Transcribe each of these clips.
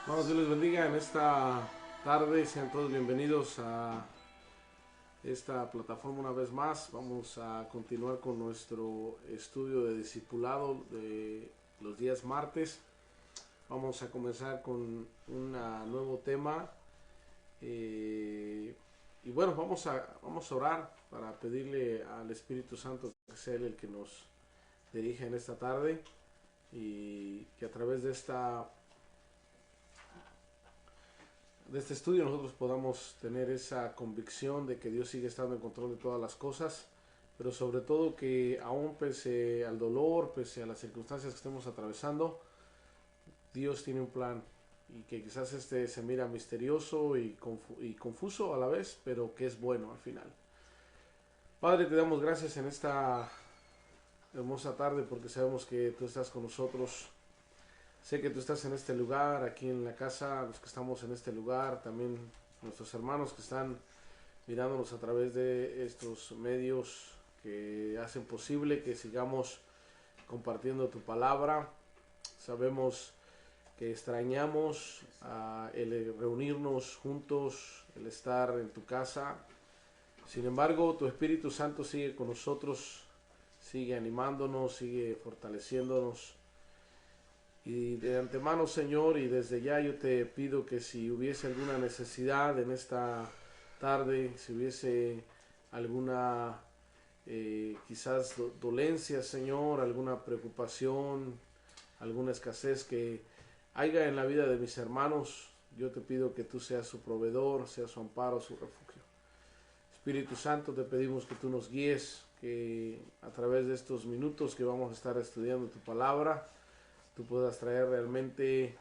Hermanos, Dios les bendiga en esta tarde. Sean todos bienvenidos a esta plataforma una vez más. Vamos a continuar con nuestro estudio de discipulado de los días martes. Vamos a comenzar con un nuevo tema. Y bueno, vamos a orar para pedirle al Espíritu Santo que sea Él el que nos dirija en esta tarde y que a través de este estudio nosotros podamos tener esa convicción de que Dios sigue estando en control de todas las cosas, pero sobre todo que aún pese al dolor, pese a las circunstancias que estemos atravesando, Dios tiene un plan y que quizás este se mira misterioso y confuso a la vez, pero que es bueno al final. Padre, te damos gracias en esta hermosa tarde porque sabemos que tú estás con nosotros. Sé que tú estás en este lugar, aquí en la casa, los que estamos en este lugar, también nuestros hermanos que están mirándonos a través de estos medios que hacen posible que sigamos compartiendo tu palabra. Sabemos que extrañamos el reunirnos juntos, el estar en tu casa. Sin embargo, tu Espíritu Santo sigue con nosotros, sigue animándonos, sigue fortaleciéndonos. Y de antemano, Señor, y desde ya yo te pido que si hubiese alguna necesidad en esta tarde, si hubiese alguna quizás dolencia, Señor, alguna preocupación, alguna escasez que haya en la vida de mis hermanos, yo te pido que tú seas su proveedor, seas su amparo, su refugio. Espíritu Santo, te pedimos que tú nos guíes, que a través de estos minutos que vamos a estar estudiando tu palabra, tú puedas traer realmente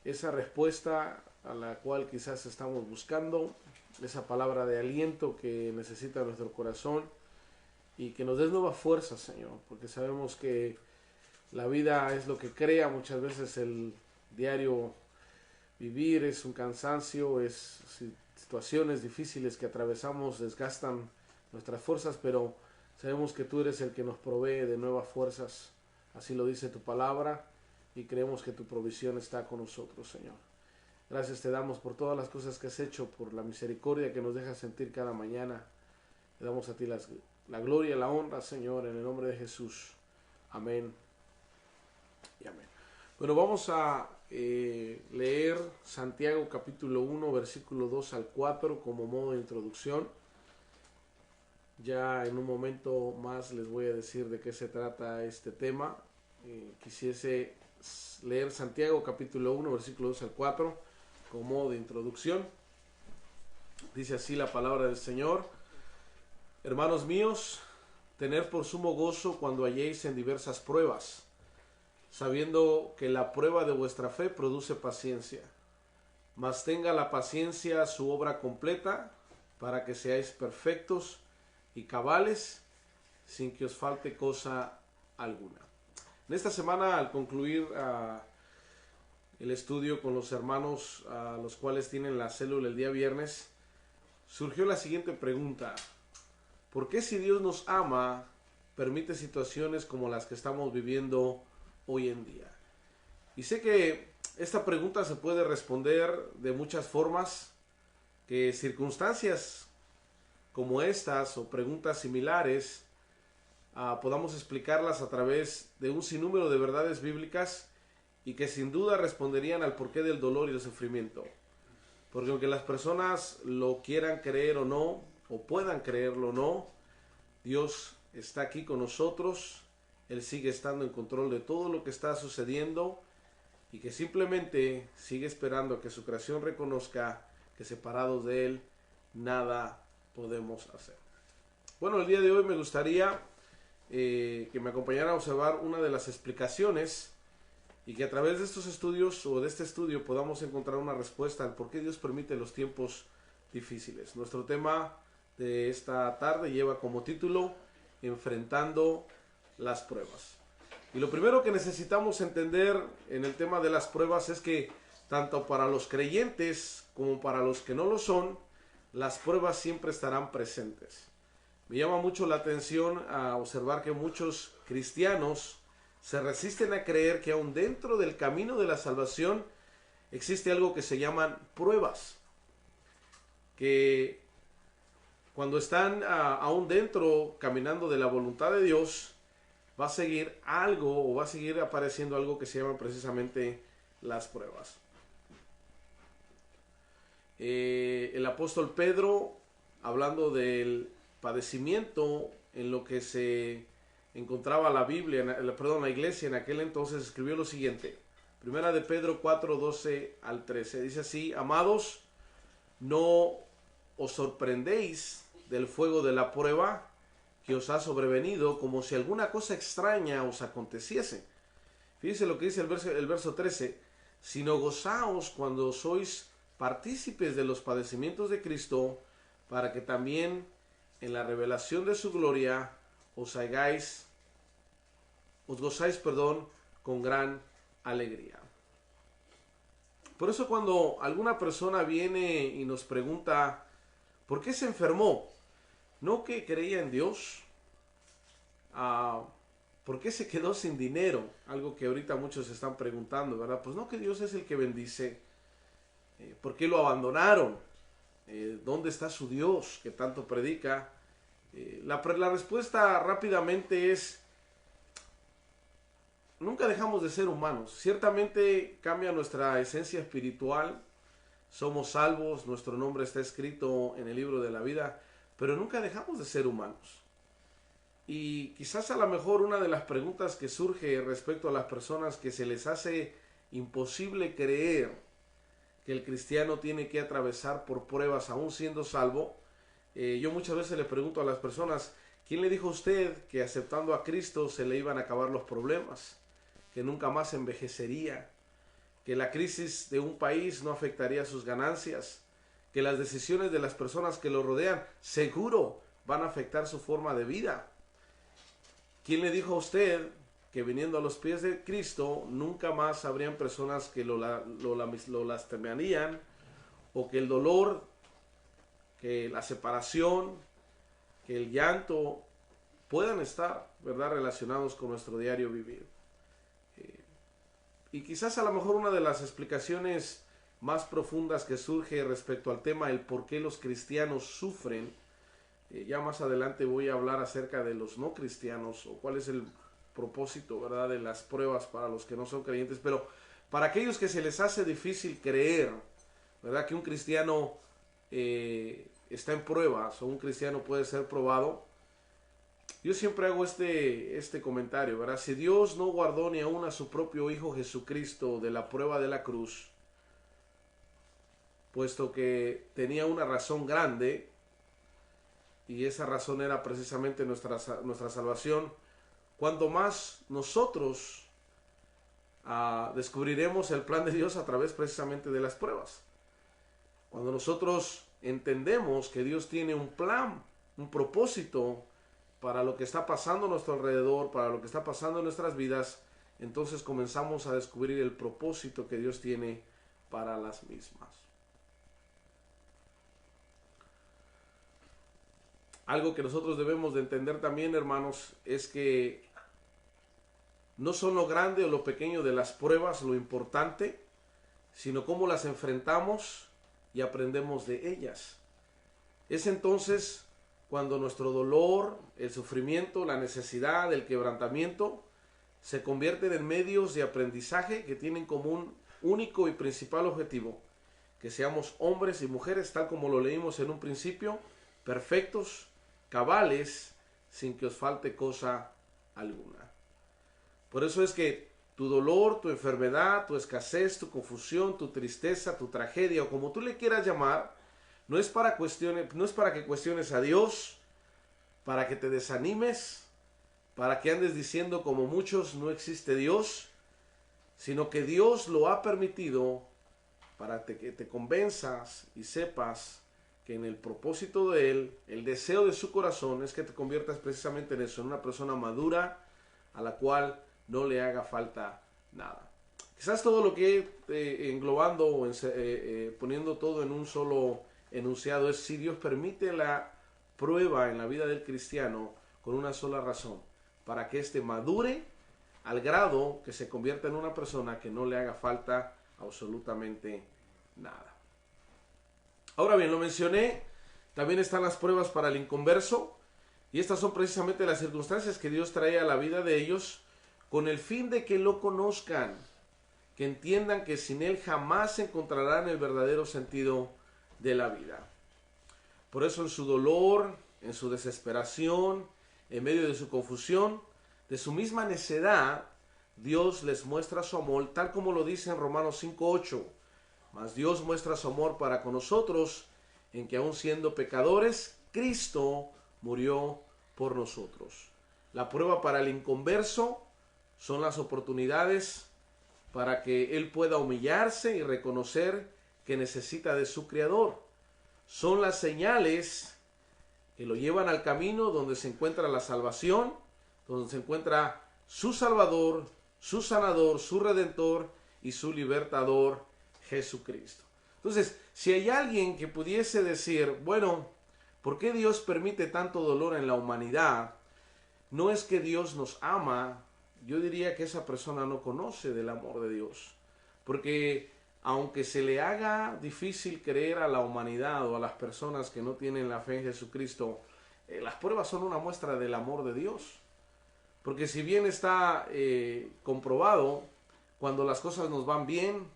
esa respuesta a la cual quizás estamos buscando, esa palabra de aliento que necesita nuestro corazón y que nos des nueva fuerza, Señor, porque sabemos que la vida es lo que crea, muchas veces el diario vivir es un cansancio, es situaciones difíciles que atravesamos, desgastan nuestras fuerzas, pero sabemos que tú eres el que nos provee de nuevas fuerzas. Así lo dice tu palabra y creemos que tu provisión está con nosotros, Señor. Gracias te damos por todas las cosas que has hecho, por la misericordia que nos dejas sentir cada mañana. Le damos a ti la gloria y la honra, Señor, en el nombre de Jesús. Amén y amén. Bueno, vamos a leer Santiago capítulo 1, versículo 2 al 4 como modo de introducción. Ya en un momento más les voy a decir de qué se trata este tema. Quisiese leer Santiago capítulo 1, versículo 2 al 4 como modo de introducción. Dice así la palabra del Señor. Hermanos míos, tened por sumo gozo cuando halléis en diversas pruebas, sabiendo que la prueba de vuestra fe produce paciencia. Mas tenga la paciencia su obra completa, para que seáis perfectos y cabales, sin que os falte cosa alguna. En esta semana, al concluir el estudio con los hermanos a los cuales tienen la célula el día viernes, surgió la siguiente pregunta: ¿por qué, si Dios nos ama, permite situaciones como las que estamos viviendo hoy en día? Y sé que esta pregunta se puede responder de muchas formas, que circunstancias como estas o preguntas similares podamos explicarlas a través de un sinnúmero de verdades bíblicas y que sin duda responderían al porqué del dolor y el sufrimiento. Porque aunque las personas lo quieran creer o no, o puedan creerlo o no, Dios está aquí con nosotros, Él sigue estando en control de todo lo que está sucediendo y que simplemente sigue esperando a que su creación reconozca que separados de Él nada podemos hacer. Bueno, el día de hoy me gustaría que me acompañara a observar una de las explicaciones y que a través de estos estudios o de este estudio podamos encontrar una respuesta al por qué Dios permite los tiempos difíciles. Nuestro tema de esta tarde lleva como título Enfrentando las pruebas. Y lo primero que necesitamos entender en el tema de las pruebas es que tanto para los creyentes como para los que no lo son, las pruebas siempre estarán presentes. Me llama mucho la atención a observar que muchos cristianos se resisten a creer que aún dentro del camino de la salvación existe algo que se llaman pruebas, que cuando están aún dentro, caminando de la voluntad de Dios, va a seguir algo o va a seguir apareciendo algo que se llaman precisamente las pruebas. El apóstol Pedro, hablando del padecimiento en lo que se encontraba la Biblia, la iglesia en aquel entonces, escribió lo siguiente. Primera de Pedro 4, 12 al 13. Dice así: amados, no os sorprendéis del fuego de la prueba que os ha sobrevenido, como si alguna cosa extraña os aconteciese. Fíjense lo que dice el verso 13. Sino gozaos cuando sois partícipes de los padecimientos de Cristo, para que también en la revelación de su gloria os gozáis, con gran alegría. Por eso cuando alguna persona viene y nos pregunta ¿por qué se enfermó? No que creía en Dios. ¿Por qué se quedó sin dinero? Algo que ahorita muchos se están preguntando, ¿verdad? Pues no, que Dios es el que bendice. ¿Por qué lo abandonaron? ¿Dónde está su Dios que tanto predica? La respuesta rápidamente es: nunca dejamos de ser humanos. Ciertamente cambia nuestra esencia espiritual. Somos salvos, nuestro nombre está escrito en el libro de la vida, pero nunca dejamos de ser humanos. Y quizás a lo mejor una de las preguntas que surge respecto a las personas que se les hace imposible creer que el cristiano tiene que atravesar por pruebas aún siendo salvo, yo muchas veces le pregunto a las personas: ¿quién le dijo a usted que aceptando a Cristo se le iban a acabar los problemas? Que nunca más envejecería, que la crisis de un país no afectaría sus ganancias, que las decisiones de las personas que lo rodean seguro van a afectar su forma de vida. ¿Quién le dijo a usted que viniendo a los pies de Cristo nunca más habrían personas que lo lastimarían, o que el dolor, que la separación, que el llanto puedan estar, ¿verdad?, relacionados con nuestro diario vivir? Y quizás a lo mejor una de las explicaciones más profundas que surge respecto al tema del por qué los cristianos sufren, ya más adelante voy a hablar acerca de los no cristianos, o cuál es el propósito, ¿verdad?, de las pruebas para los que no son creyentes. Pero para aquellos que se les hace difícil creer, ¿verdad?, que un cristiano está en pruebas, o un cristiano puede ser probado, yo siempre hago este comentario, ¿verdad? Si Dios no guardó ni aún a su propio Hijo Jesucristo de la prueba de la cruz, puesto que tenía una razón grande, y esa razón era precisamente nuestra salvación, cuanto más nosotros descubriremos el plan de Dios a través precisamente de las pruebas. Cuando nosotros entendemos que Dios tiene un plan, un propósito para lo que está pasando a nuestro alrededor, para lo que está pasando en nuestras vidas, entonces comenzamos a descubrir el propósito que Dios tiene para las mismas. Algo que nosotros debemos de entender también, hermanos, es que no son lo grande o lo pequeño de las pruebas lo importante, sino cómo las enfrentamos y aprendemos de ellas. Es entonces cuando nuestro dolor, el sufrimiento, la necesidad, el quebrantamiento se convierten en medios de aprendizaje que tienen como un único y principal objetivo: que seamos hombres y mujeres, tal como lo leímos en un principio, perfectos, cabales, sin que os falte cosa alguna. Por eso es que tu dolor, tu enfermedad, tu escasez, tu confusión, tu tristeza, tu tragedia, o como tú le quieras llamar, no es para que cuestiones a Dios, para que te desanimes, para que andes diciendo como muchos no existe Dios, sino que Dios lo ha permitido para que te convenzas y sepas que en el propósito de Él, el deseo de su corazón es que te conviertas precisamente en eso, en una persona madura a la cual no le haga falta nada. Quizás todo lo que englobando o poniendo todo en un solo enunciado es: si Dios permite la prueba en la vida del cristiano con una sola razón, para que éste madure al grado que se convierta en una persona que no le haga falta absolutamente nada. Ahora bien, lo mencioné, también están las pruebas para el inconverso, y estas son precisamente las circunstancias que Dios trae a la vida de ellos con el fin de que lo conozcan, que entiendan que sin Él jamás encontrarán el verdadero sentido de la vida. Por eso en su dolor, en su desesperación, en medio de su confusión, de su misma necedad, Dios les muestra su amor, tal como lo dice en Romanos 5:8. Mas Dios muestra su amor para con nosotros, en que aun siendo pecadores, Cristo murió por nosotros. La prueba para el inconverso son las oportunidades para que él pueda humillarse y reconocer que necesita de su Creador. Son las señales que lo llevan al camino donde se encuentra la salvación, donde se encuentra su Salvador, su Sanador, su Redentor y su Libertador, Jesucristo. Entonces, si hay alguien que pudiese decir, bueno, ¿por qué Dios permite tanto dolor en la humanidad? No es que Dios nos ama, yo diría que esa persona no conoce del amor de Dios. Porque aunque se le haga difícil creer a la humanidad o a las personas que no tienen la fe en Jesucristo, las pruebas son una muestra del amor de Dios. Porque si bien está comprobado, cuando las cosas nos van bien,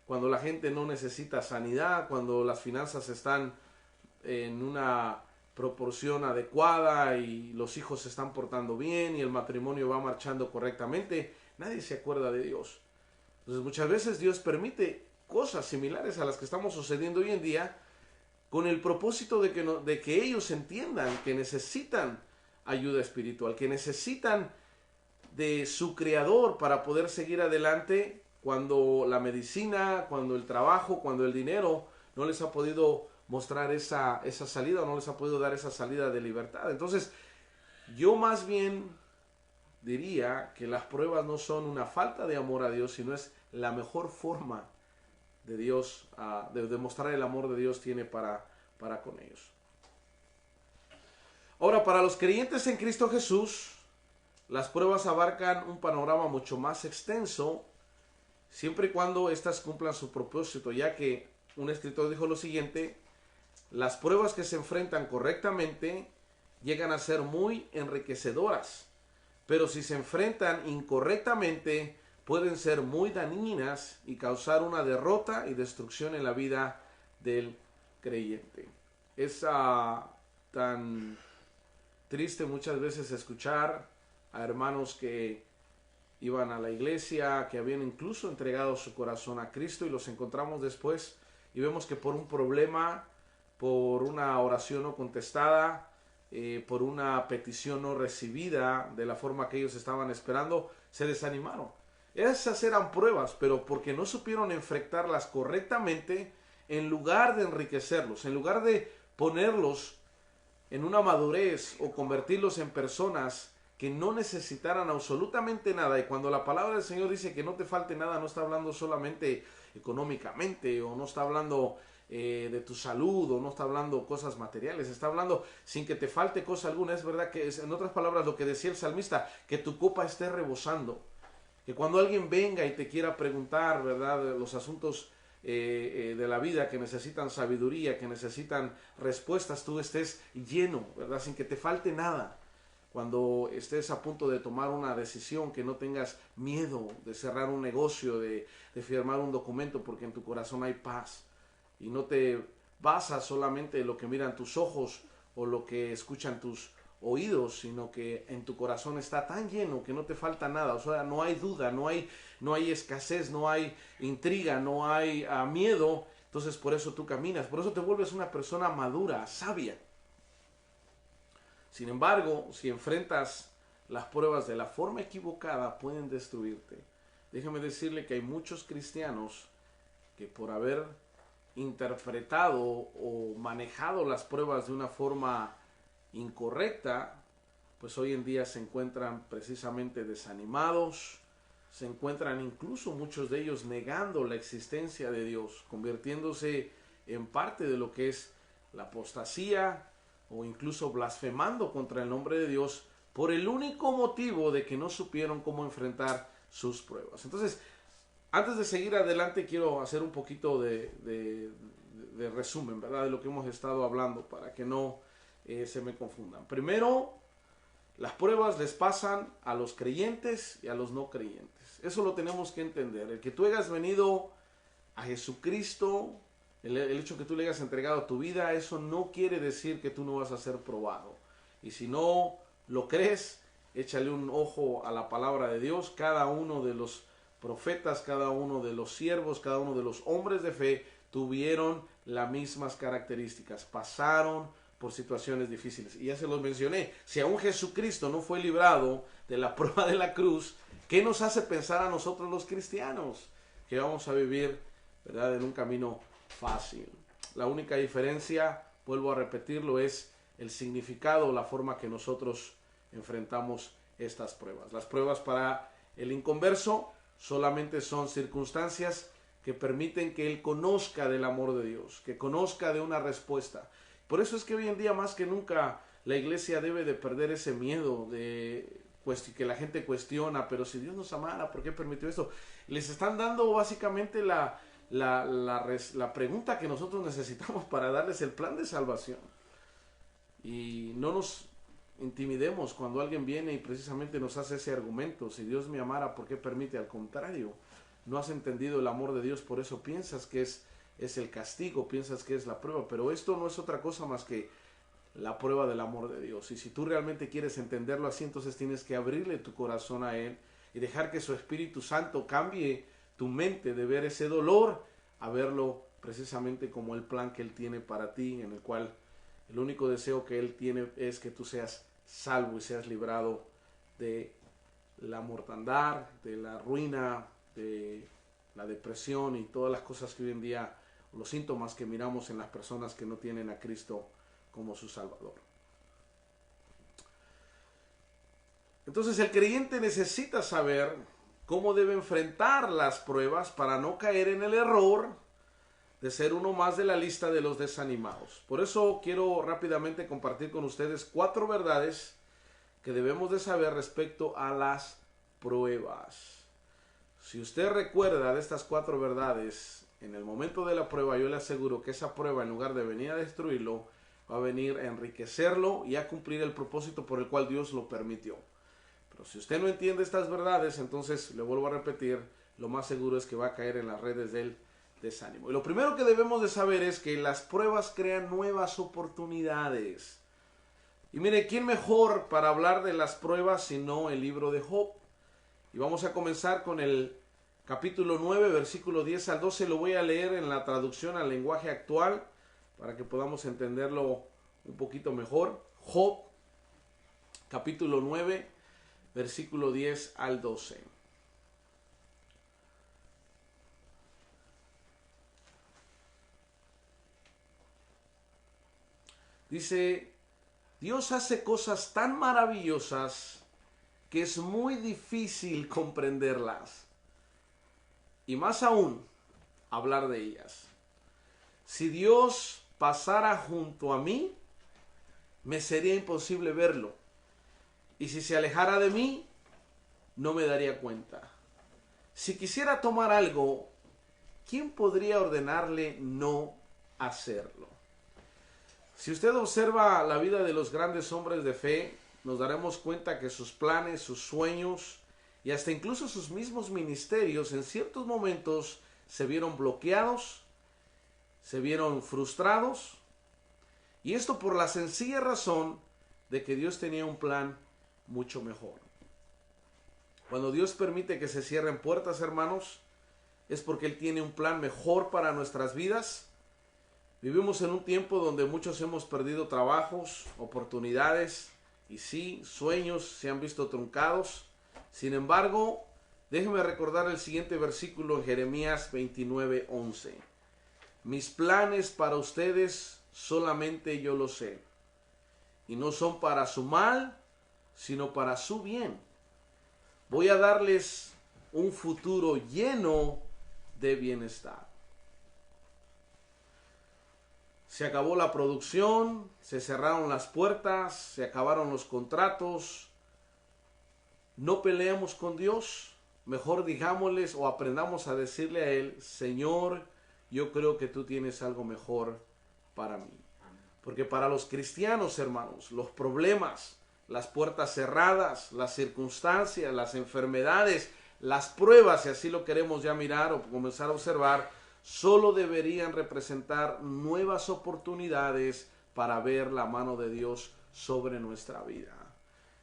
cuando la gente no necesita sanidad, cuando las finanzas están en una proporción adecuada y los hijos se están portando bien y el matrimonio va marchando correctamente, nadie se acuerda de Dios. Entonces muchas veces Dios permite cosas similares a las que estamos sucediendo hoy en día con el propósito de que ellos entiendan que necesitan ayuda espiritual, que necesitan de su Creador para poder seguir adelante cuando la medicina, cuando el trabajo, cuando el dinero no les ha podido mostrar esa salida o no les ha podido dar esa salida de libertad. Entonces, yo más bien diría que las pruebas no son una falta de amor a Dios, sino es la mejor forma de Dios, de demostrar el amor de Dios tiene para con ellos. Ahora, para los creyentes en Cristo Jesús, las pruebas abarcan un panorama mucho más extenso, siempre y cuando éstas cumplan su propósito, ya que un escritor dijo lo siguiente: las pruebas que se enfrentan correctamente llegan a ser muy enriquecedoras, pero si se enfrentan incorrectamente pueden ser muy dañinas y causar una derrota y destrucción en la vida del creyente. Es tan triste muchas veces escuchar a hermanos que iban a la iglesia, que habían incluso entregado su corazón a Cristo, y los encontramos después y vemos que por un problema, por una oración no contestada, por una petición no recibida de la forma que ellos estaban esperando, se desanimaron. Esas eran pruebas, pero porque no supieron enfrentarlas correctamente, en lugar de enriquecerlos, en lugar de ponerlos en una madurez o convertirlos en personas que no necesitaran absolutamente nada. Y cuando la palabra del Señor dice que no te falte nada, no está hablando solamente económicamente, o no está hablando de tu salud, o no está hablando cosas materiales, está hablando sin que te falte cosa alguna. Es verdad que es, en otras palabras, lo que decía el salmista, que tu copa esté rebosando, que cuando alguien venga y te quiera preguntar, ¿verdad?, los asuntos de la vida que necesitan sabiduría, que necesitan respuestas, tú estés lleno, ¿verdad?, sin que te falte nada. Cuando estés a punto de tomar una decisión, que no tengas miedo de cerrar un negocio, de firmar un documento, porque en tu corazón hay paz. Y no te basas solamente en lo que miran tus ojos o lo que escuchan tus oídos, sino que en tu corazón está tan lleno que no te falta nada. O sea, no hay duda, no hay escasez, no hay intriga, no hay miedo. Entonces por eso tú caminas, por eso te vuelves una persona madura, sabia. Sin embargo, si enfrentas las pruebas de la forma equivocada, pueden destruirte. Déjame decirle que hay muchos cristianos que por haber interpretado o manejado las pruebas de una forma incorrecta, pues hoy en día se encuentran precisamente desanimados, se encuentran incluso muchos de ellos negando la existencia de Dios, convirtiéndose en parte de lo que es la apostasía, o incluso blasfemando contra el nombre de Dios por el único motivo de que no supieron cómo enfrentar sus pruebas. Entonces, Antes de seguir adelante, quiero hacer un poquito de resumen, ¿verdad? De lo que hemos estado hablando para que no se me confundan. Primero, las pruebas les pasan a los creyentes y a los no creyentes. Eso lo tenemos que entender. El que tú hayas venido a Jesucristo, el hecho que tú le hayas entregado tu vida, eso no quiere decir que tú no vas a ser probado. Y si no lo crees, échale un ojo a la palabra de Dios. Cada uno de los profetas, cada uno de los siervos, cada uno de los hombres de fe tuvieron las mismas características, pasaron por situaciones difíciles. Y ya se los mencioné, si aún Jesucristo no fue librado de la prueba de la cruz, ¿qué nos hace pensar a nosotros los cristianos? Que vamos a vivir, ¿verdad?, en un camino fácil. La única diferencia, vuelvo a repetirlo, es el significado, la forma que nosotros enfrentamos estas pruebas. Las pruebas para el inconverso solamente son circunstancias que permiten que él conozca del amor de Dios, que conozca de una respuesta. Por eso es que hoy en día más que nunca la iglesia debe de perder ese miedo de que la gente cuestiona, pero si Dios nos amara, ¿por qué permitió esto? Les están dando básicamente la pregunta que nosotros necesitamos para darles el plan de salvación. Y no nos intimidemos cuando alguien viene y precisamente nos hace ese argumento. Si Dios me amara, ¿por qué permite? Al contrario, no has entendido el amor de Dios, por eso piensas que es el castigo, piensas que es la prueba, pero esto no es otra cosa más que la prueba del amor de Dios. Y si tú realmente quieres entenderlo así, entonces tienes que abrirle tu corazón a Él y dejar que su Espíritu Santo cambie tu mente de ver ese dolor a verlo precisamente como el plan que Él tiene para ti, en el cual el único deseo que Él tiene es que tú seas salvo y seas librado de la mortandad, de la ruina, de la depresión y todas las cosas que hoy en día, los síntomas que miramos en las personas que no tienen a Cristo como su Salvador. Entonces el creyente necesita saber cómo debe enfrentar las pruebas para no caer en el error de ser uno más de la lista de los desanimados. Por eso quiero rápidamente compartir con ustedes 4 verdades que debemos de saber respecto a las pruebas. Si usted recuerda de estas 4 verdades, en el momento de la prueba, yo le aseguro que esa prueba, en lugar de venir a destruirlo, va a venir a enriquecerlo y a cumplir el propósito por el cual Dios lo permitió. Pero si usted no entiende estas verdades, entonces, le vuelvo a repetir, lo más seguro es que va a caer en las redes del desánimo. Y lo primero que debemos de saber es que las pruebas crean nuevas oportunidades. Y mire, ¿quién mejor para hablar de las pruebas sino el libro de Job? Y vamos a comenzar con el capítulo 9, versículo 10 al 12. Lo voy a leer en la traducción al lenguaje actual para que podamos entenderlo un poquito mejor. Job, capítulo 9, versículo 10 al 12. Dice: Dios hace cosas tan maravillosas que es muy difícil comprenderlas, y más aún hablar de ellas. Si Dios pasara junto a mí, me sería imposible verlo, y si se alejara de mí, no me daría cuenta. Si quisiera tomar algo, ¿quién podría ordenarle no hacerlo? Si usted observa la vida de los grandes hombres de fe, nos daremos cuenta que sus planes, sus sueños y hasta incluso sus mismos ministerios en ciertos momentos se vieron bloqueados, se vieron frustrados, y esto por la sencilla razón de que Dios tenía un plan mucho mejor. Cuando Dios permite que se cierren puertas, hermanos, es porque Él tiene un plan mejor para nuestras vidas. Vivimos en un tiempo donde muchos hemos perdido trabajos, oportunidades y sí, sueños se han visto truncados. Sin embargo, déjeme recordar el siguiente versículo en Jeremías 29:11. Mis planes para ustedes solamente yo los sé, y no son para su mal, sino para su bien. Voy a darles un futuro lleno de bienestar. Se acabó la producción, se cerraron las puertas, se acabaron los contratos. No peleamos con Dios, mejor digámosles o aprendamos a decirle a Él, Señor, yo creo que tú tienes algo mejor para mí. Porque para los cristianos, hermanos, los problemas, las puertas cerradas, las circunstancias, las enfermedades, las pruebas, si así lo queremos ya mirar o comenzar a observar, solo deberían representar nuevas oportunidades para ver la mano de Dios sobre nuestra vida.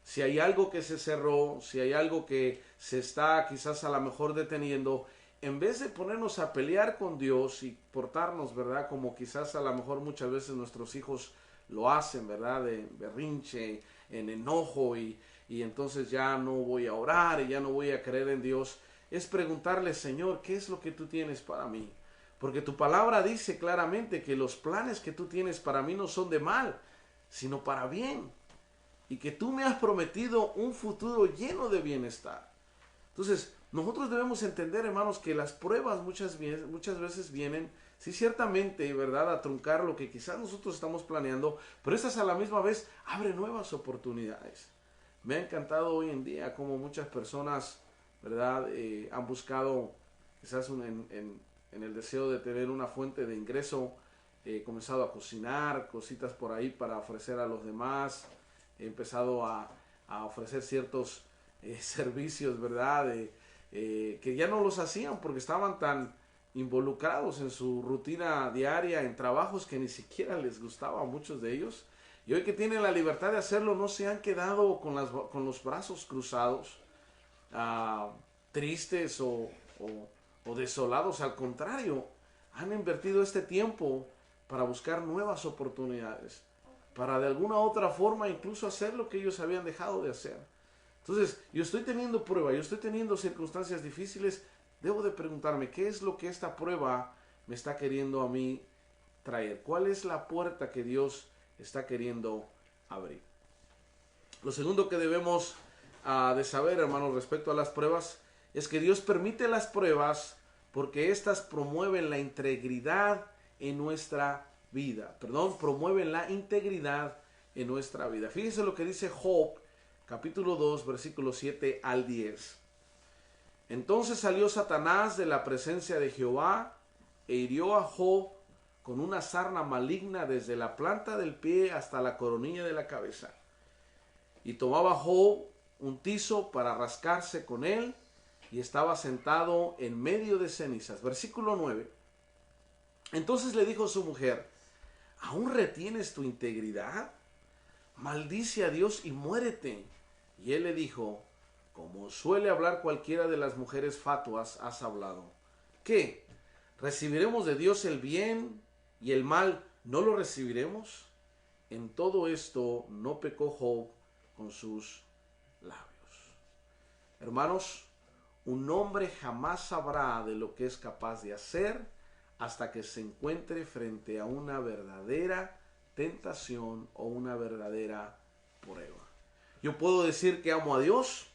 Si hay algo que se cerró, si hay algo que se está quizás a lo mejor deteniendo, en vez de ponernos a pelear con Dios y portarnos, ¿verdad? Como quizás a lo mejor muchas veces nuestros hijos lo hacen, ¿verdad? De berrinche, en enojo y entonces ya no voy a orar y ya no voy a creer en Dios. Es preguntarle, Señor, ¿qué es lo que tú tienes para mí? Porque tu palabra dice claramente que los planes que tú tienes para mí no son de mal, sino para bien. Y que tú me has prometido un futuro lleno de bienestar. Entonces, nosotros debemos entender, hermanos, que las pruebas muchas veces vienen, sí, ciertamente, ¿verdad?, a truncar lo que quizás nosotros estamos planeando, pero estas a la misma vez abren nuevas oportunidades. Me ha encantado hoy en día como muchas personas, ¿verdad?, han buscado quizás en el deseo de tener una fuente de ingreso, comenzado a cocinar, cositas por ahí para ofrecer a los demás, he empezado a ofrecer ciertos servicios, ¿verdad? Que ya no los hacían porque estaban tan involucrados en su rutina diaria, en trabajos que ni siquiera les gustaba a muchos de ellos. Y hoy que tienen la libertad de hacerlo, no se han quedado con los brazos cruzados, tristes o desolados. Al contrario, han invertido este tiempo para buscar nuevas oportunidades, para de alguna otra forma incluso hacer lo que ellos habían dejado de hacer. Entonces, yo estoy teniendo prueba, yo estoy teniendo circunstancias difíciles, debo de preguntarme, ¿qué es lo que esta prueba me está queriendo a mí traer? ¿Cuál es la puerta que Dios está queriendo abrir? Lo segundo que debemos de saber, hermanos, respecto a las pruebas, es que Dios permite las pruebas porque éstas promueven la integridad en nuestra vida. Promueven la integridad en nuestra vida. Fíjense lo que dice Job, capítulo 2, versículos 7 al 10. Entonces salió Satanás de la presencia de Jehová e hirió a Job con una sarna maligna desde la planta del pie hasta la coronilla de la cabeza. Y tomaba Job un tizo para rascarse con él y estaba sentado en medio de cenizas. Versículo 9. Entonces le dijo su mujer, ¿aún retienes tu integridad? Maldice a Dios y muérete. Y él le dijo, como suele hablar cualquiera de las mujeres fatuas, has hablado. ¿Qué? ¿Recibiremos de Dios el bien y el mal no lo recibiremos? En todo esto no pecó Job con sus labios. Hermanos, un hombre jamás sabrá de lo que es capaz de hacer hasta que se encuentre frente a una verdadera tentación o una verdadera prueba. Yo puedo decir que amo a Dios,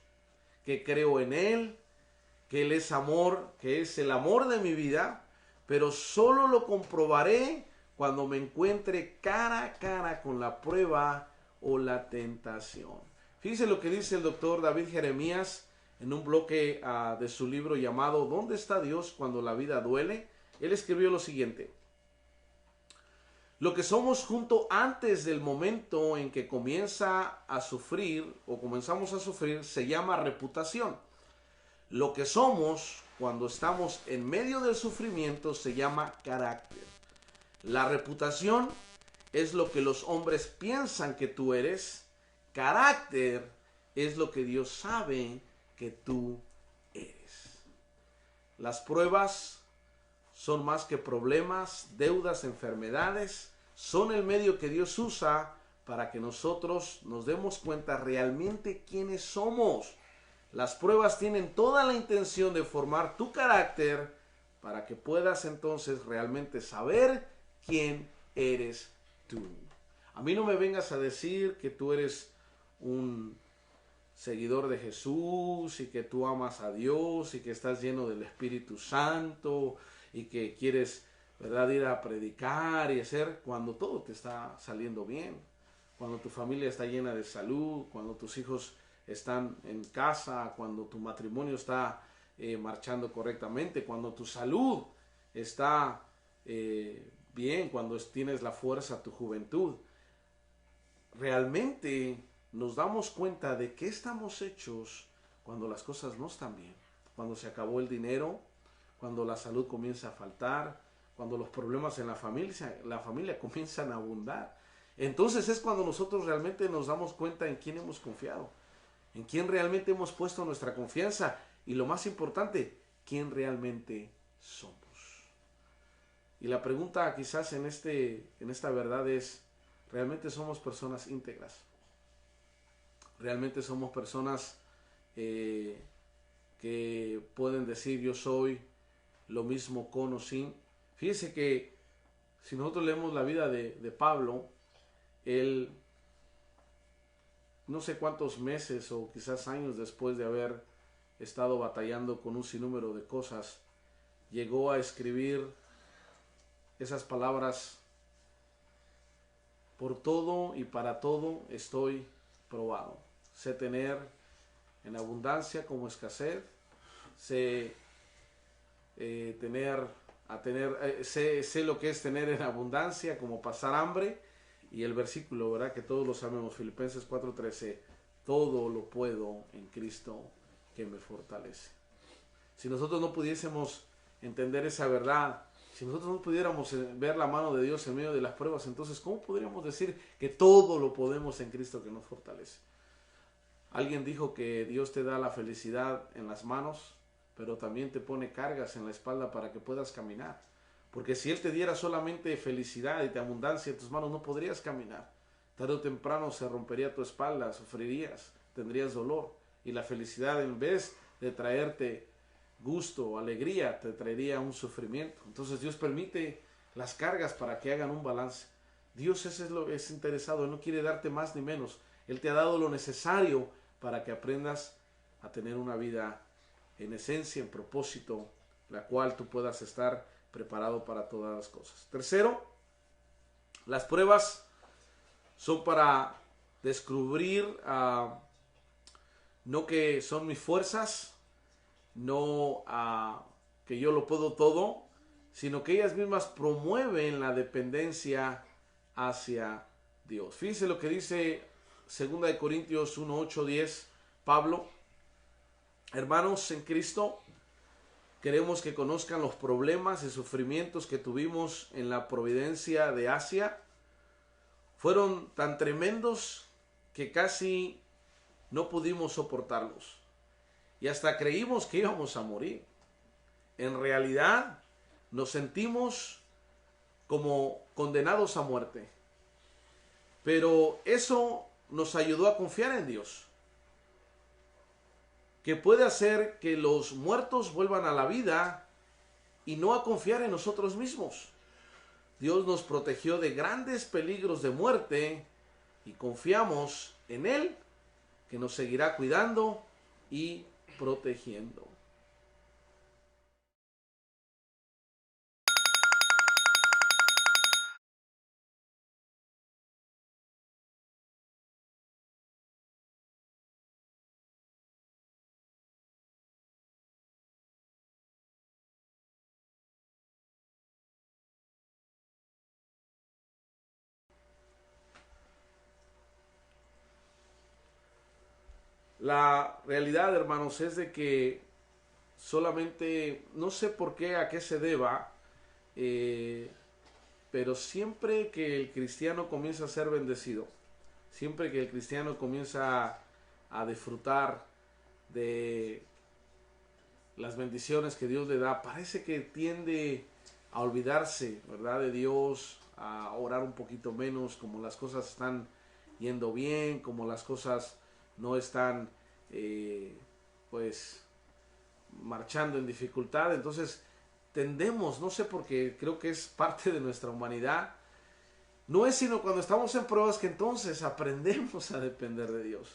que creo en Él, que Él es amor, que es el amor de mi vida, pero solo lo comprobaré cuando me encuentre cara a cara con la prueba o la tentación. Fíjense lo que dice el doctor David Jeremías en un bloque de su libro llamado ¿Dónde está Dios cuando la vida duele? Él escribió lo siguiente: lo que somos junto antes del momento en que comienza a sufrir o comenzamos a sufrir se llama reputación. Lo que somos cuando estamos en medio del sufrimiento se llama carácter. La reputación es lo que los hombres piensan que tú eres. Carácter es lo que Dios sabe que tú eres. Las pruebas son más que problemas, deudas, enfermedades. Son el medio que Dios usa para que nosotros nos demos cuenta realmente quiénes somos. Las pruebas tienen toda la intención de formar tu carácter para que puedas entonces realmente saber quién eres tú. A mí no me vengas a decir que tú eres un seguidor de Jesús y que tú amas a Dios y que estás lleno del Espíritu Santo y que quieres, ¿verdad?, ir a predicar y hacer cuando todo te está saliendo bien, cuando tu familia está llena de salud, cuando tus hijos están en casa, cuando tu matrimonio está marchando correctamente, cuando tu salud está bien, cuando tienes la fuerza, tu juventud. Realmente nos damos cuenta de qué estamos hechos cuando las cosas no están bien, cuando se acabó el dinero, cuando la salud comienza a faltar, cuando los problemas en la familia comienzan a abundar. Entonces es cuando nosotros realmente nos damos cuenta en quién hemos confiado, en quién realmente hemos puesto nuestra confianza y lo más importante, quién realmente somos. Y la pregunta quizás en esta verdad es, ¿realmente somos personas íntegras? ¿Realmente somos personas que pueden decir yo soy lo mismo con o sin? Fíjese que si nosotros leemos la vida de Pablo, él no sé cuántos meses o quizás años después de haber estado batallando con un sinnúmero de cosas, llegó a escribir esas palabras: por todo y para todo estoy probado. Sé tener en abundancia como escasez, sé sé lo que es tener en abundancia como pasar hambre. Y el versículo, ¿verdad?, que todos lo sabemos, Filipenses 4:13, todo lo puedo en Cristo que me fortalece. Si nosotros no pudiésemos entender esa verdad, si nosotros no pudiéramos ver la mano de Dios en medio de las pruebas, entonces ¿cómo podríamos decir que todo lo podemos en Cristo que nos fortalece? Alguien dijo que Dios te da la felicidad en las manos, pero también te pone cargas en la espalda para que puedas caminar. Porque si Él te diera solamente felicidad y de abundancia en tus manos, no podrías caminar. Tarde o temprano se rompería tu espalda, sufrirías, tendrías dolor. Y la felicidad, en vez de traerte gusto o alegría, te traería un sufrimiento. Entonces Dios permite las cargas para que hagan un balance. Dios es interesado, Él no quiere darte más ni menos. Él te ha dado lo necesario para que aprendas a tener una vida en esencia, en propósito, la cual tú puedas estar preparado para todas las cosas. Tercero, las pruebas son para descubrir no que son mis fuerzas, no que yo lo puedo todo, sino que ellas mismas promueven la dependencia hacia Dios. Fíjense lo que dice 2 Corintios 1, 8, 10, Pablo: hermanos en Cristo, queremos que conozcan los problemas y sufrimientos que tuvimos en la providencia de Asia. Fueron tan tremendos que casi no pudimos soportarlos y hasta creímos que íbamos a morir. En realidad nos sentimos como condenados a muerte, pero eso nos ayudó a confiar en Dios, que puede hacer que los muertos vuelvan a la vida y no a confiar en nosotros mismos. Dios nos protegió de grandes peligros de muerte y confiamos en Él, que nos seguirá cuidando y protegiendo. La realidad, hermanos, es de que solamente, no sé por qué, a qué se deba, pero siempre que el cristiano comienza a ser bendecido, siempre que el cristiano comienza a disfrutar de las bendiciones que Dios le da, parece que tiende a olvidarse, ¿verdad?, de Dios, a orar un poquito menos, como las cosas están yendo bien, como las cosas no están pues marchando en dificultad. Entonces tendemos, no sé por qué, creo que es parte de nuestra humanidad. No es sino cuando estamos en pruebas que entonces aprendemos a depender de Dios.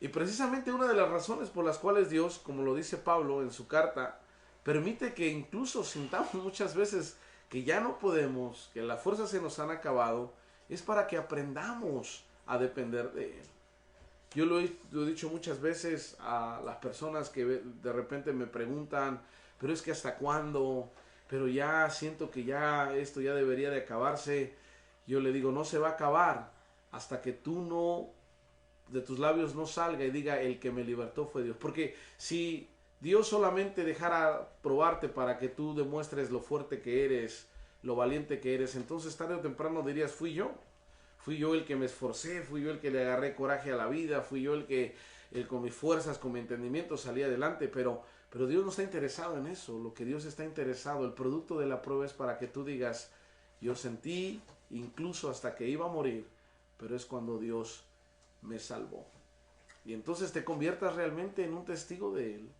Y precisamente una de las razones por las cuales Dios, como lo dice Pablo en su carta, permite que incluso sintamos muchas veces que ya no podemos, que las fuerzas se nos han acabado, es para que aprendamos a depender de Él. Yo lo he dicho muchas veces a las personas que de repente me preguntan, pero es que hasta cuándo, pero ya siento que ya esto ya debería de acabarse. Yo le digo, no se va a acabar hasta que tú no, de tus labios no salga y diga, el que me libertó fue Dios. Porque si Dios solamente dejara probarte para que tú demuestres lo fuerte que eres, lo valiente que eres, entonces tarde o temprano dirías, fui yo. Fui yo el que me esforcé, fui yo el que le agarré coraje a la vida, fui yo el que con mis fuerzas, con mi entendimiento salí adelante, pero Dios no está interesado en eso. Lo que Dios está interesado, el producto de la prueba es para que tú digas, yo sentí incluso hasta que iba a morir, pero es cuando Dios me salvó. Y entonces te conviertas realmente en un testigo de Él.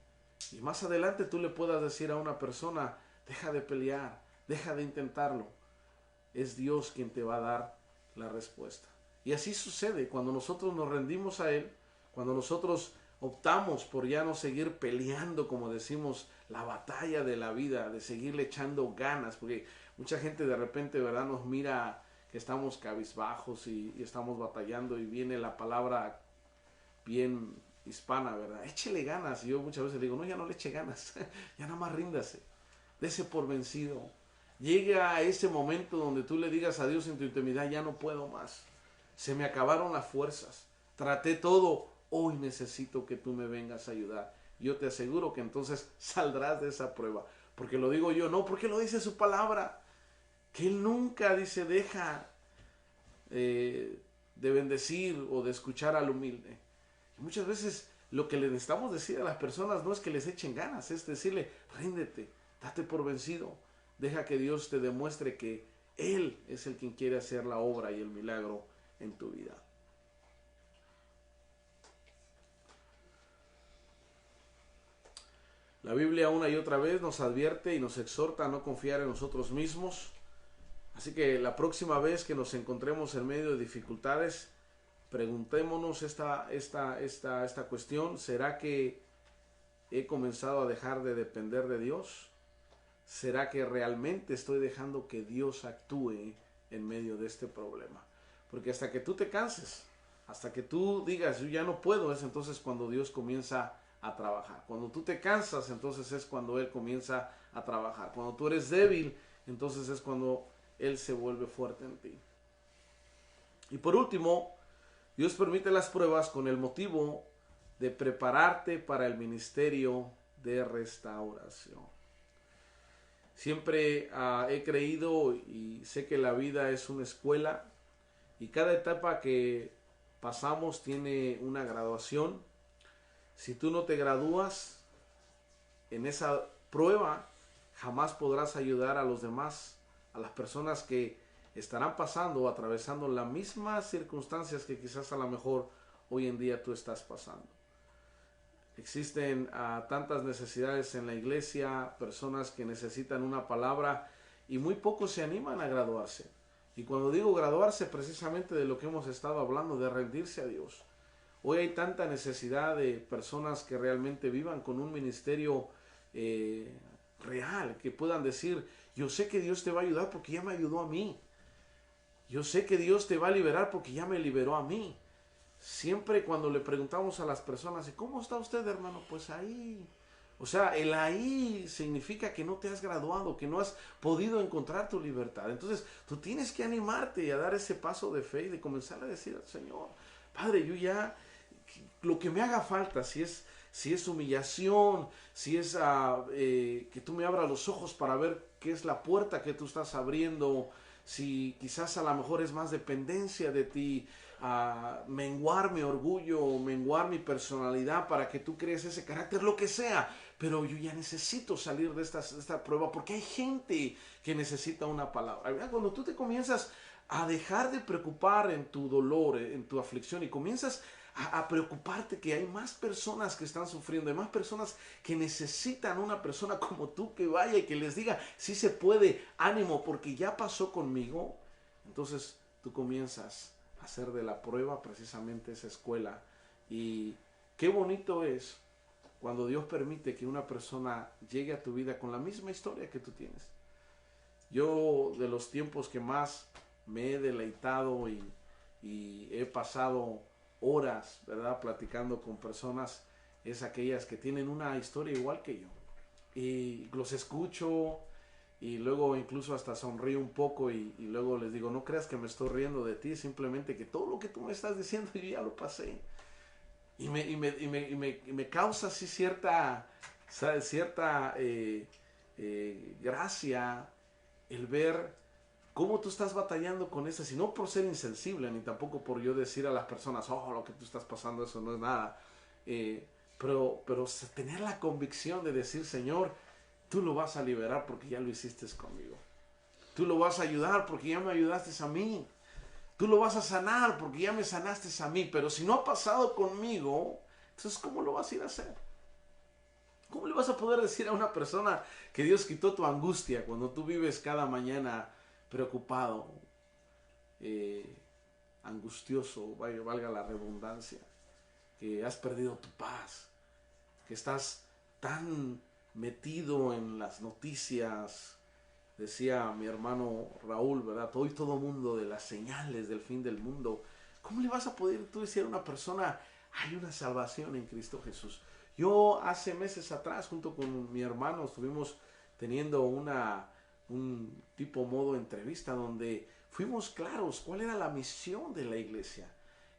Y más adelante tú le puedas decir a una persona, deja de pelear, deja de intentarlo. Es Dios quien te va a dar la respuesta. Y así sucede cuando nosotros nos rendimos a Él, cuando nosotros optamos por ya no seguir peleando, como decimos, la batalla de la vida, de seguirle echando ganas, porque mucha gente de repente, ¿verdad?, nos mira que estamos cabizbajos y estamos batallando y viene la palabra bien hispana, ¿verdad? Échele ganas. Y yo muchas veces le digo, no, ya no le eche ganas, ya nada más ríndase, dese por vencido. Llega a ese momento donde tú le digas a Dios en tu intimidad, ya no puedo más, se me acabaron las fuerzas, traté todo, hoy necesito que tú me vengas a ayudar. Yo te aseguro que entonces saldrás de esa prueba, porque lo digo yo, no, porque lo dice su palabra, que Él nunca dice deja de bendecir o de escuchar al humilde. Y muchas veces lo que le necesitamos decir a las personas no es que les echen ganas, es decirle, ríndete, date por vencido, deja que Dios te demuestre que Él es el quien quiere hacer la obra y el milagro en tu vida. La Biblia una y otra vez nos advierte y nos exhorta a no confiar en nosotros mismos. Así que la próxima vez que nos encontremos en medio de dificultades, preguntémonos esta cuestión. ¿Será que he comenzado a dejar de depender de Dios? ¿Será que realmente estoy dejando que Dios actúe en medio de este problema? Porque hasta que tú te canses, hasta que tú digas, yo ya no puedo, es entonces cuando Dios comienza a trabajar. Cuando tú te cansas, entonces es cuando Él comienza a trabajar. Cuando tú eres débil, entonces es cuando Él se vuelve fuerte en ti. Y por último, Dios permite las pruebas con el motivo de prepararte para el ministerio de restauración. Siempre he creído y sé que la vida es una escuela y cada etapa que pasamos tiene una graduación. Si tú no te gradúas en esa prueba, jamás podrás ayudar a los demás, a las personas que estarán pasando o atravesando las mismas circunstancias que quizás a lo mejor hoy en día tú estás pasando. Existen tantas necesidades en la iglesia, personas que necesitan una palabra y muy pocos se animan a graduarse. Y cuando digo graduarse, precisamente de lo que hemos estado hablando, de rendirse a Dios. Hoy hay tanta necesidad de personas que realmente vivan con un ministerio real, que puedan decir, yo sé que Dios te va a ayudar porque ya me ayudó a mí. Yo sé que Dios te va a liberar porque ya me liberó a mí. Siempre cuando le preguntamos a las personas, ¿cómo está usted, hermano? Pues ahí. O sea, el ahí significa que no te has graduado, que no has podido encontrar tu libertad. Entonces, tú tienes que animarte y a dar ese paso de fe y de comenzar a decir al Señor, Padre, yo ya, lo que me haga falta, si es humillación, si es que tú me abras los ojos para ver qué es la puerta que tú estás abriendo, si quizás a lo mejor es más dependencia de ti, menguar mi orgullo, menguar mi personalidad para que tú crees ese carácter, lo que sea, pero yo ya necesito salir de esta prueba porque hay gente que necesita una palabra. Cuando tú te comienzas a dejar de preocupar en tu dolor, en tu aflicción y comienzas a preocuparte que hay más personas que están sufriendo, hay más personas que necesitan una persona como tú que vaya y que les diga, sí se puede, ánimo, porque ya pasó conmigo. Entonces tú comienzas a hacer de la prueba precisamente esa escuela. Y qué bonito es cuando Dios permite que una persona llegue a tu vida con la misma historia que tú tienes. Yo de los tiempos que más me he deleitado y he pasado horas, ¿verdad?, platicando con personas, es aquellas que tienen una historia igual que yo. Y los escucho y luego incluso hasta sonrío un poco y luego les digo, no creas que me estoy riendo de ti, simplemente que todo lo que tú me estás diciendo yo ya lo pasé. Y me causa así cierta gracia el ver cómo tú estás batallando con eso, y no por ser insensible, ni tampoco por yo decir a las personas, oh, lo que tú estás pasando, eso no es nada. Pero tener la convicción de decir, Señor, tú lo vas a liberar porque ya lo hiciste conmigo. Tú lo vas a ayudar porque ya me ayudaste a mí. Tú lo vas a sanar porque ya me sanaste a mí. Pero si no ha pasado conmigo, entonces ¿cómo lo vas a ir a hacer? ¿Cómo le vas a poder decir a una persona que Dios quitó tu angustia cuando tú vives cada mañana preocupado, angustioso, valga la redundancia, que has perdido tu paz, que estás tan metido en las noticias? Decía mi hermano Raúl, ¿verdad? Hoy todo mundo de las señales del fin del mundo. ¿Cómo le vas a poder tú decir a una persona, hay una salvación en Cristo Jesús? Yo hace meses atrás, junto con mi hermano, estuvimos teniendo un tipo modo entrevista donde fuimos claros cuál era la misión de la iglesia.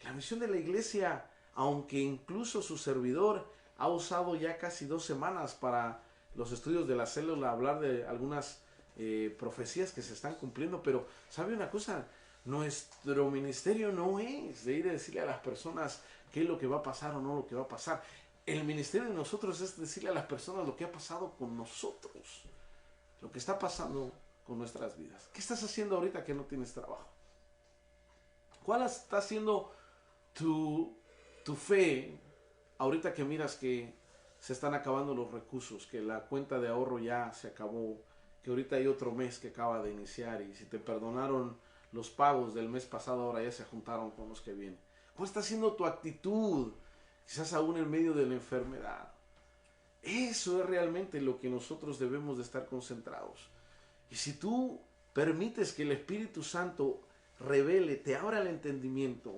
La misión de la iglesia, aunque incluso su servidor ha usado ya casi 2 semanas para los estudios de la célula hablar de algunas profecías que se están cumpliendo, pero ¿sabe una cosa? Nuestro ministerio no es de ir a decirle a las personas qué es lo que va a pasar o no lo que va a pasar. El ministerio de nosotros es decirle a las personas lo que ha pasado con nosotros, lo que está pasando con nuestras vidas. ¿Qué estás haciendo ahorita que no tienes trabajo? ¿Cuál está siendo tu fe ahorita que miras que se están acabando los recursos, que la cuenta de ahorro ya se acabó, que ahorita hay otro mes que acaba de iniciar y si te perdonaron los pagos del mes pasado ahora ya se juntaron con los que vienen? ¿Cuál está siendo tu actitud? Quizás aún en medio de la enfermedad. Eso es realmente lo que nosotros debemos de estar concentrados. Y si tú permites que el Espíritu Santo revele, te abra el entendimiento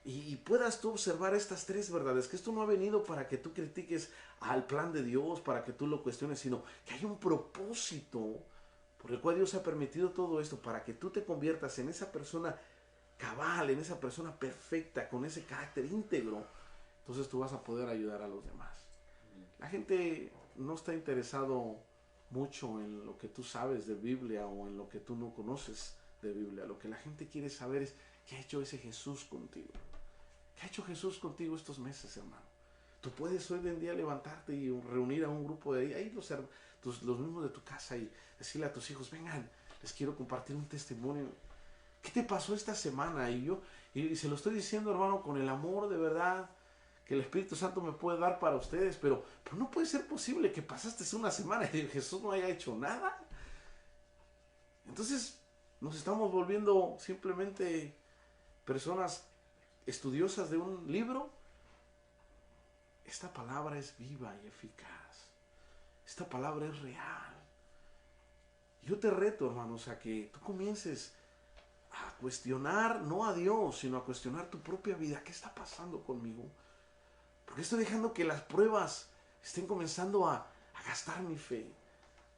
y puedas tú observar estas 3 verdades, que esto no ha venido para que tú critiques al plan de Dios, para que tú lo cuestiones, sino que hay un propósito por el cual Dios ha permitido todo esto, para que tú te conviertas en esa persona cabal, en esa persona perfecta, con ese carácter íntegro. Entonces tú vas a poder ayudar a los demás. La gente no está interesado mucho en lo que tú sabes de Biblia o en lo que tú no conoces de Biblia. Lo que la gente quiere saber es qué ha hecho ese Jesús contigo. ¿Qué ha hecho Jesús contigo estos meses, hermano? Tú puedes hoy en día levantarte y reunir a un grupo de ahí los mismos de tu casa y decirle a tus hijos, vengan, les quiero compartir un testimonio. ¿Qué te pasó esta semana? Y se lo estoy diciendo, hermano, con el amor de verdad que el Espíritu Santo me puede dar para ustedes, pero no puede ser posible que pasaste una semana y Jesús no haya hecho nada. Entonces nos estamos volviendo simplemente personas estudiosas de un libro. Esta palabra es viva y eficaz. Esta palabra es real. Yo te reto, hermanos, a que tú comiences a cuestionar, no a Dios, sino a cuestionar tu propia vida. ¿Qué está pasando conmigo? Porque estoy dejando que las pruebas estén comenzando a gastar mi fe.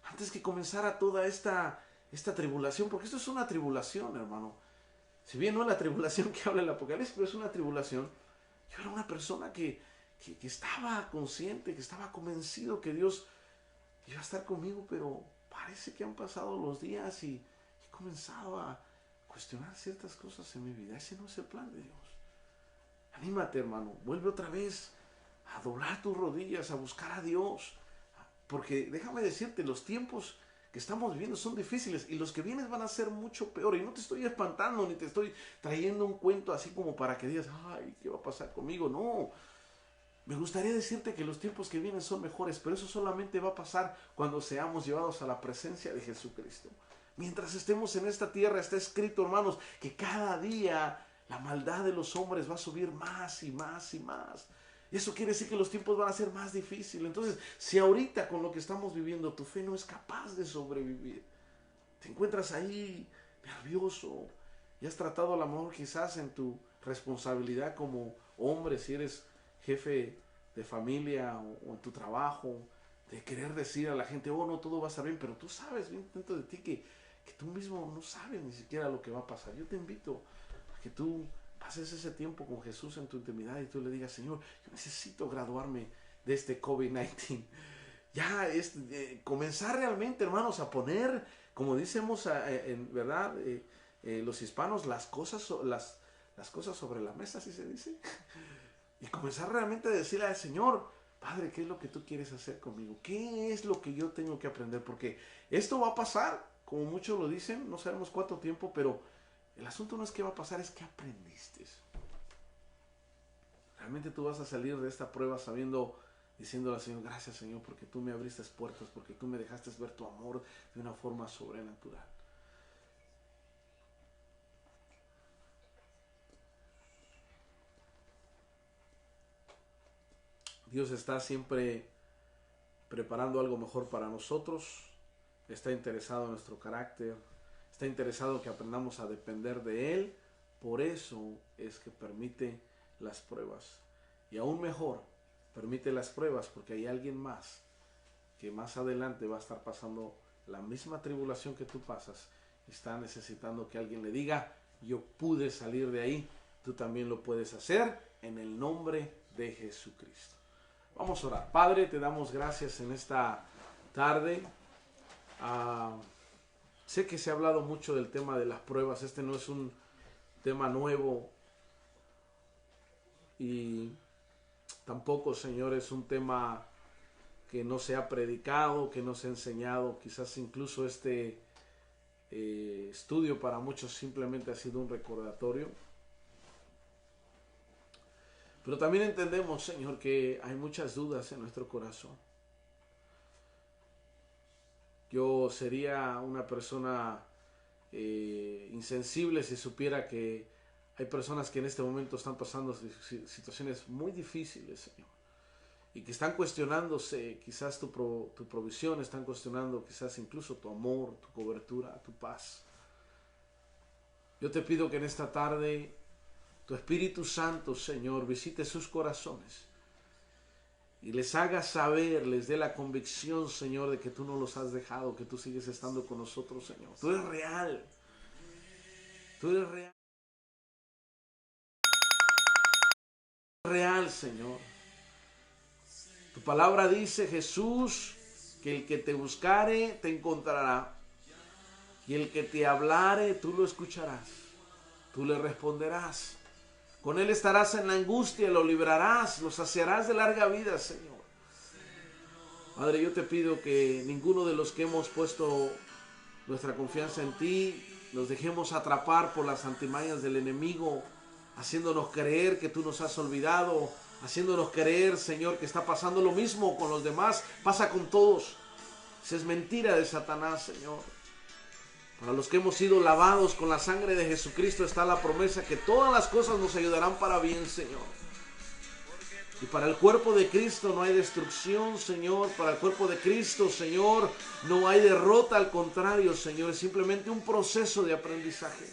Antes que comenzara toda esta tribulación, porque esto es una tribulación, hermano. Si bien no es la tribulación que habla el Apocalipsis, pero es una tribulación. Yo era una persona que estaba consciente, que estaba convencido que Dios iba a estar conmigo, pero parece que han pasado los días y he comenzado a cuestionar ciertas cosas en mi vida. Ese no es el plan de Dios. Anímate, hermano, vuelve otra vez a doblar tus rodillas, a buscar a Dios, porque déjame decirte, los tiempos que estamos viviendo son difíciles y los que vienen van a ser mucho peor. Y no te estoy espantando ni te estoy trayendo un cuento así como para que digas, ay, ¿qué va a pasar conmigo? No, me gustaría decirte que los tiempos que vienen son mejores, pero eso solamente va a pasar cuando seamos llevados a la presencia de Jesucristo. Mientras estemos en esta tierra, está escrito, hermanos, que cada día la maldad de los hombres va a subir más y más y más. Y eso quiere decir que los tiempos van a ser más difíciles. Entonces, si ahorita con lo que estamos viviendo tu fe no es capaz de sobrevivir, te encuentras ahí nervioso y has tratado a lo mejor quizás en tu responsabilidad como hombre, si eres jefe de familia o en tu trabajo, de querer decir a la gente, oh no, todo va a estar bien, pero tú sabes bien dentro de ti que tú mismo no sabes ni siquiera lo que va a pasar. Yo te invito a que tú pases ese tiempo con Jesús en tu intimidad y tú le digas, Señor, yo necesito graduarme de este COVID-19. Ya es comenzar realmente, hermanos, a poner, como decimos en verdad, los hispanos, las cosas sobre la mesa, así se dice. Y comenzar realmente a decirle al Señor, Padre, ¿qué es lo que tú quieres hacer conmigo? ¿Qué es lo que yo tengo que aprender? Porque esto va a pasar, como muchos lo dicen, no sabemos cuánto tiempo, pero el asunto no es qué va a pasar, es qué aprendiste. Realmente tú vas a salir de esta prueba sabiendo, diciéndole al Señor, gracias Señor, porque tú me abriste puertas, porque tú me dejaste ver tu amor de una forma sobrenatural. Dios está siempre preparando algo mejor para nosotros, está interesado en nuestro carácter, está interesado en que aprendamos a depender de Él, por eso es que permite las pruebas. Y aún mejor, permite las pruebas porque hay alguien más que más adelante va a estar pasando la misma tribulación que tú pasas, está necesitando que alguien le diga, yo pude salir de ahí, tú también lo puedes hacer en el nombre de Jesucristo. Vamos a orar. Padre, te damos gracias en esta tarde. Sé que se ha hablado mucho del tema de las pruebas. Este no es un tema nuevo y tampoco, Señor, es un tema que no se ha predicado, que no se ha enseñado. Quizás incluso este estudio para muchos simplemente ha sido un recordatorio. Pero también entendemos, Señor, que hay muchas dudas en nuestro corazón. Yo sería una persona insensible si supiera que hay personas que en este momento están pasando situaciones muy difíciles, Señor. Y que están cuestionándose quizás tu provisión, están cuestionando quizás incluso tu amor, tu cobertura, tu paz. Yo te pido que en esta tarde tu Espíritu Santo, Señor, visite sus corazones y les haga saber, les dé la convicción, Señor, de que tú no los has dejado, que tú sigues estando con nosotros, Señor. Tú eres real. Tú eres real. Real, Señor. Tu palabra dice, Jesús, que el que te buscare te encontrará, y el que te hablare tú lo escucharás, tú le responderás. Con él estarás en la angustia, lo librarás, lo saciarás de larga vida, Señor. Padre, yo te pido que ninguno de los que hemos puesto nuestra confianza en ti, nos dejemos atrapar por las antimañas del enemigo, haciéndonos creer que tú nos has olvidado, haciéndonos creer, Señor, que está pasando lo mismo con los demás, pasa con todos. Esa es mentira de Satanás, Señor. Para los que hemos sido lavados con la sangre de Jesucristo está la promesa que todas las cosas nos ayudarán para bien, Señor. Y para el cuerpo de Cristo no hay destrucción, Señor. Para el cuerpo de Cristo, Señor, no hay derrota. Al contrario, Señor, es simplemente un proceso de aprendizaje.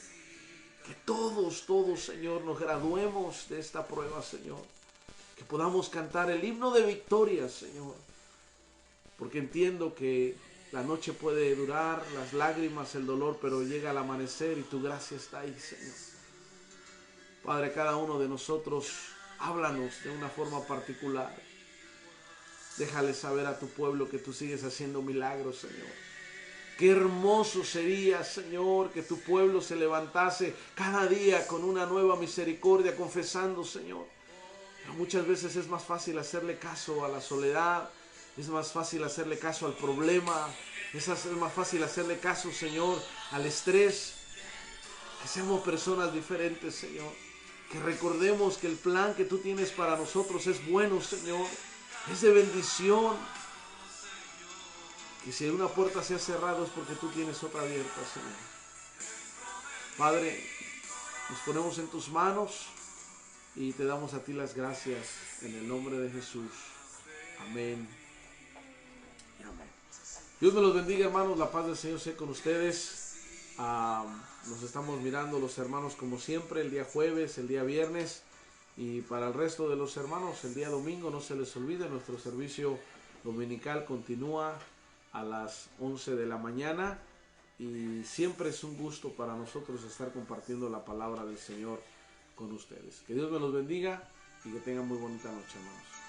Que todos, Señor, nos graduemos de esta prueba, Señor. Que podamos cantar el himno de victoria, Señor. Porque entiendo que la noche puede durar, las lágrimas, el dolor, pero llega el amanecer y tu gracia está ahí, Señor. Padre, cada uno de nosotros, háblanos de una forma particular. Déjale saber a tu pueblo que tú sigues haciendo milagros, Señor. Qué hermoso sería, Señor, que tu pueblo se levantase cada día con una nueva misericordia, confesando, Señor. Pero muchas veces es más fácil hacerle caso a la soledad, es más fácil hacerle caso al problema, es más fácil hacerle caso, Señor, al estrés. Que seamos personas diferentes, Señor. Que recordemos que el plan que tú tienes para nosotros es bueno, Señor. Es de bendición. Y si una puerta se ha cerrado es porque tú tienes otra abierta, Señor. Padre, nos ponemos en tus manos y te damos a ti las gracias en el nombre de Jesús. Amén. Y amén. Dios me los bendiga, hermanos. La paz del Señor sea con ustedes. Nos estamos mirando los hermanos como siempre, el día jueves, el día viernes. Y para el resto de los hermanos, el día domingo, no se les olvide, nuestro servicio dominical continúa a las 11 de la mañana. Y siempre es un gusto para nosotros estar compartiendo la palabra del Señor con ustedes. Que Dios me los bendiga y que tengan muy bonita noche, hermanos.